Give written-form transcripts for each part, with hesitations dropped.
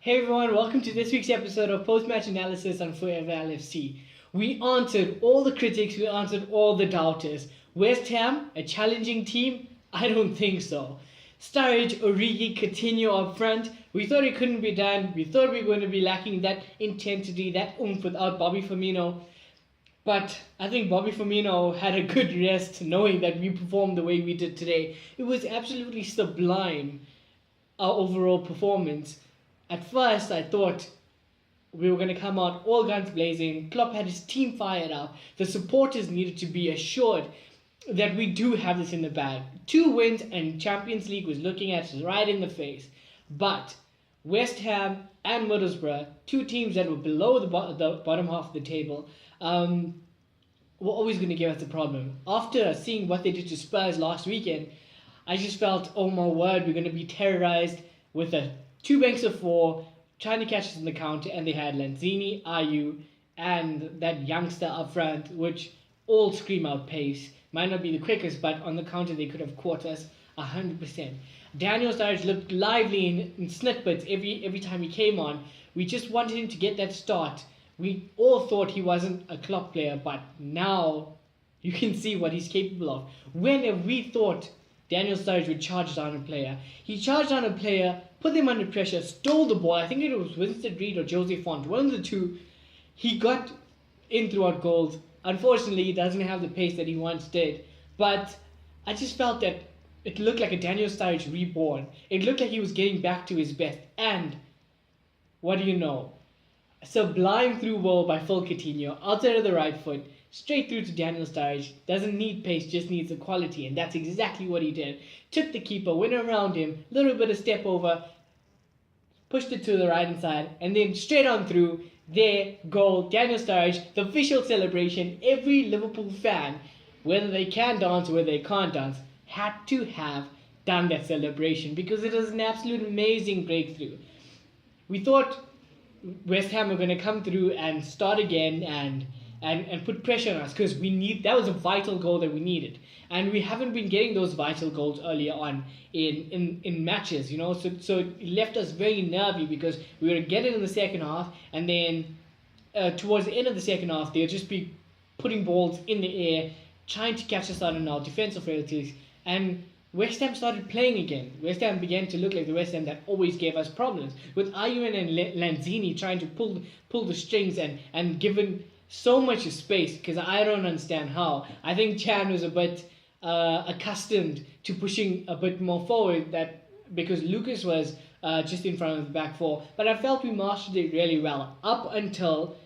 Hey everyone, welcome to this week's episode of Post-Match Analysis on Forever LFC. We answered all the critics, we answered all the doubters. West Ham, a challenging team? I don't think so. Sturridge, Origi, Coutinho up front. We thought it couldn't be done. We thought we were going to be lacking that intensity, that oomph without Bobby Firmino. But I think Bobby Firmino had a good rest knowing that we performed the way we did today. It was absolutely sublime, our overall performance. At first, I thought we were going to come out all guns blazing. Klopp had his team fired up. The supporters needed to be assured that we do have this in the bag. 2 wins and Champions League was looking at us right in the face. But West Ham and Middlesbrough, 2 teams that were below the bottom half of the table, were always going to give us a problem. After seeing what they did to Spurs last weekend, I just felt, oh my word, we're going to be terrorized with a 2 banks of 4 trying to catch us in the counter, and they had Lanzini, Ayew, and that youngster up front, which all scream out pace. Might not be the quickest, but on the counter they could have caught us 100%. Daniel Sturridge looked lively in snippets every time he came on. We just wanted him to get that start. We all thought he wasn't a Klopp player, but now you can see what he's capable of. When have we thought Daniel Sturridge would charge down a player? He charged down a player, put them under pressure, stole the ball. I think it was Winston Reid or Jose Font, one of the two. He got in throughout goals. Unfortunately, he doesn't have the pace that he once did. But I just felt that it looked like a Daniel Sturridge reborn. It looked like he was getting back to his best. And what do you know? A sublime through ball by Phil Coutinho, outside of the right foot, straight through to Daniel Sturridge. Doesn't need pace, just needs the quality, and that's exactly what he did. Took the keeper, went around him, little bit of step over, pushed it to the right hand side, and then straight on through. There, goal, Daniel Sturridge, the official celebration. Every Liverpool fan, whether they can dance or whether they can't dance, had to have done that celebration because it was an absolute amazing breakthrough. We thought West Ham were going to come through and start again and put pressure on us because that was a vital goal that we needed, and we haven't been getting those vital goals earlier on in matches, so it left us very nervy because we were getting in the second half, and then towards the end of the second half they'll just be putting balls in the air trying to catch us out on our defensive frailties, and West Ham started playing again. West Ham began to look like the West Ham that always gave us problems, with Ayew and Lanzini trying to pull the strings and given so much space, because I don't understand how. I think Chan was a bit accustomed to pushing a bit more forward, that because Lucas was just in front of the back 4. But I felt we mastered it really well up until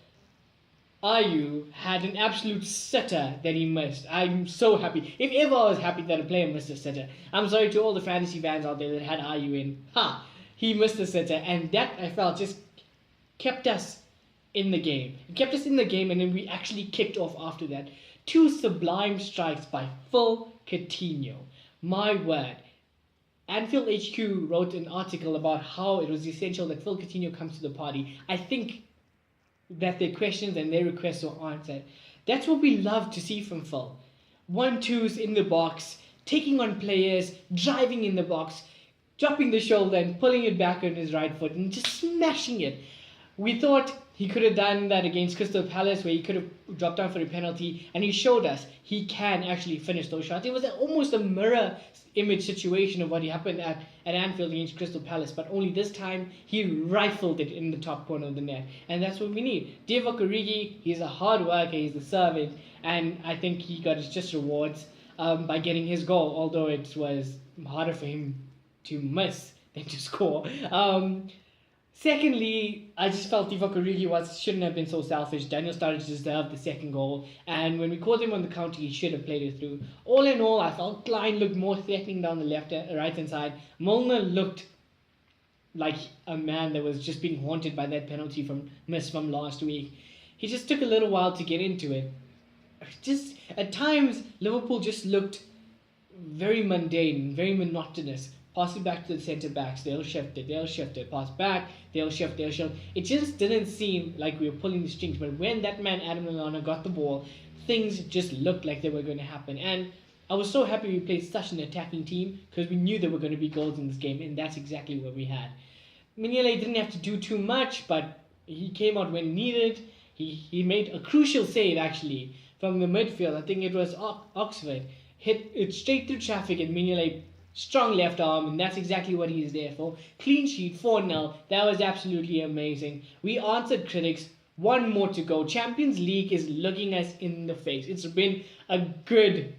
Ayew had an absolute sitter that he missed. I'm so happy. If ever I was happy that a player missed a sitter, I'm sorry to all the fantasy fans out there that had Ayew in. He missed a sitter, and that I felt just kept us in the game. It kept us in the game, and then we actually kicked off after that. 2 sublime strikes by Phil Coutinho. My word. Anfield HQ wrote an article about how it was essential that Phil Coutinho comes to the party. I think that their questions and their requests were answered. That's what we love to see from Phil. 1-2s in the box, taking on players, driving in the box, dropping the shoulder and pulling it back on his right foot and just smashing it. We thought he could have done that against Crystal Palace, where he could have dropped down for a penalty, and he showed us he can actually finish those shots. It was almost a mirror image situation of what happened at Anfield against Crystal Palace, but only this time he rifled it in the top corner of the net, and that's what we need. Divock Origi, he's a hard worker, he's a servant, and I think he got his just rewards by getting his goal, although it was harder for him to miss than to score. Secondly, I just felt Divock Origi shouldn't have been so selfish. Daniel Sturridge deserved the second goal, and when we caught him on the counter, he should have played it through. All in all, I felt Klein looked more threatening down the right hand side. Milner looked like a man that was just being haunted by that penalty miss from last week. He just took a little while to get into it. Just at times, Liverpool just looked very mundane, very monotonous. Pass it back to the centre backs, they'll shift it, pass back, they'll shift. It just didn't seem like we were pulling the strings, but when that man Adam Lallana got the ball, things just looked like they were going to happen. And I was so happy we played such an attacking team because we knew there were going to be goals in this game, and that's exactly what we had. Mignolet didn't have to do too much, but he came out when needed. He made a crucial save, actually, from the midfield. I think it was Oxford. Hit it straight through traffic, and Mignolet, strong left arm, and that's exactly what he's there for. Clean sheet, 4-0. That was absolutely amazing. We answered critics. One more to go. Champions League is looking us in the face. It's been a good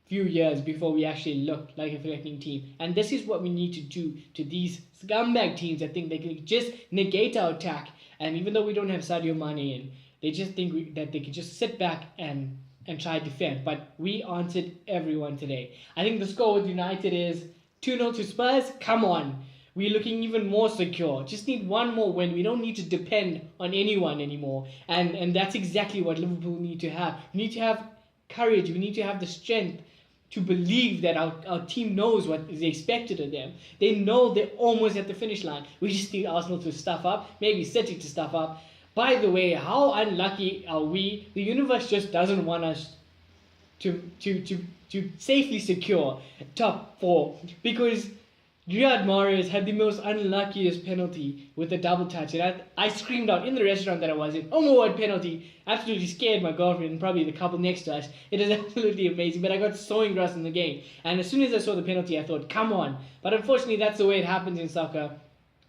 few years before we actually look like a threatening team. And this is what we need to do to these scumbag teams that think they can just negate our attack. And even though we don't have Sadio Mane in, they just think that they can just sit back and try to defend. But we answered everyone today. I think the score with United is 2-0 to Spurs. Come on. We're looking even more secure. Just need one more win. We don't need to depend on anyone anymore. And that's exactly what Liverpool need to have. We need to have courage. We need to have the strength to believe that our team knows what is expected of them. They know they're almost at the finish line. We just need Arsenal to stuff up, maybe City to stuff up. By the way, how unlucky are we? The universe just doesn't want us to safely secure top 4, because Riyad Mahrez had the most unluckiest penalty with a double touch, and I screamed out in the restaurant that I was in, "Oh my word, penalty!" Absolutely scared my girlfriend and probably the couple next to us. It is absolutely amazing, but I got so engrossed in the game, and as soon as I saw the penalty, I thought, come on. But unfortunately, that's the way it happens in soccer.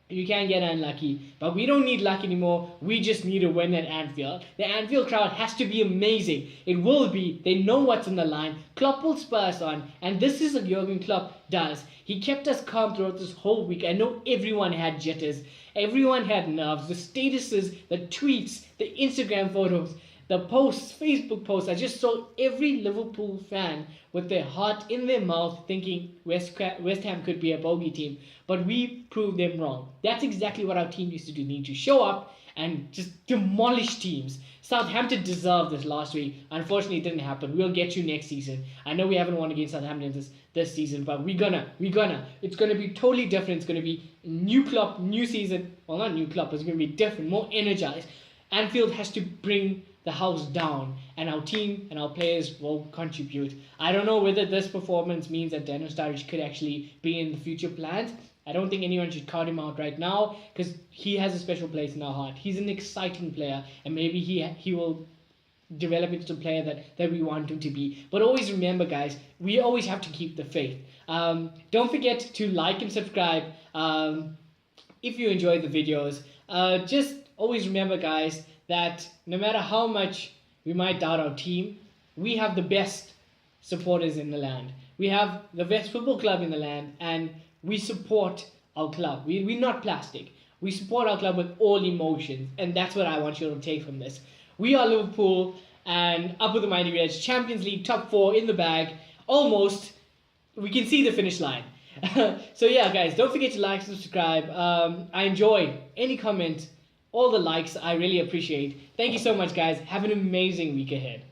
You can get unlucky, but we don't need luck anymore. We just need a win at Anfield. The Anfield crowd has to be amazing. It will be. They know what's on the line. Klopp will spur us on, and this is what Jurgen Klopp does. He kept us calm throughout this whole week. I know everyone had jitters. Everyone had nerves. The statuses, the tweets, the Instagram photos, the posts, Facebook posts. I just saw every Liverpool fan with their heart in their mouth thinking West Ham could be a bogey team. But we proved them wrong. That's exactly what our team used to do. They need to show up and just demolish teams. Southampton deserved this last week. Unfortunately, it didn't happen. We'll get you next season. I know we haven't won against Southampton this season, but we're gonna. It's gonna be totally different. It's gonna be new club, new season. Well, not new club, but it's gonna be different, more energized. Anfield has to bring the house down, and our team and our players will contribute. I don't know whether this performance means that Daniel Sturridge could actually be in the future plans. I don't think anyone should count him out right now, because he has a special place in our heart. He's an exciting player, and maybe he will develop into the player that we want him to be. But always remember, guys, we always have to keep the faith. Don't forget to like and subscribe if you enjoy the videos. Just always remember, guys, that no matter how much we might doubt our team, we have the best supporters in the land. We have the best football club in the land, and we support our club. We're not plastic. We support our club with all emotions, and that's what I want you to take from this. We are Liverpool, and up with the mighty Reds. Champions League top 4 in the bag. Almost. We can see the finish line. So yeah, guys, don't forget to like, subscribe. I enjoy any comment, all the likes. I really appreciate. Thank you so much, guys. Have an amazing week ahead.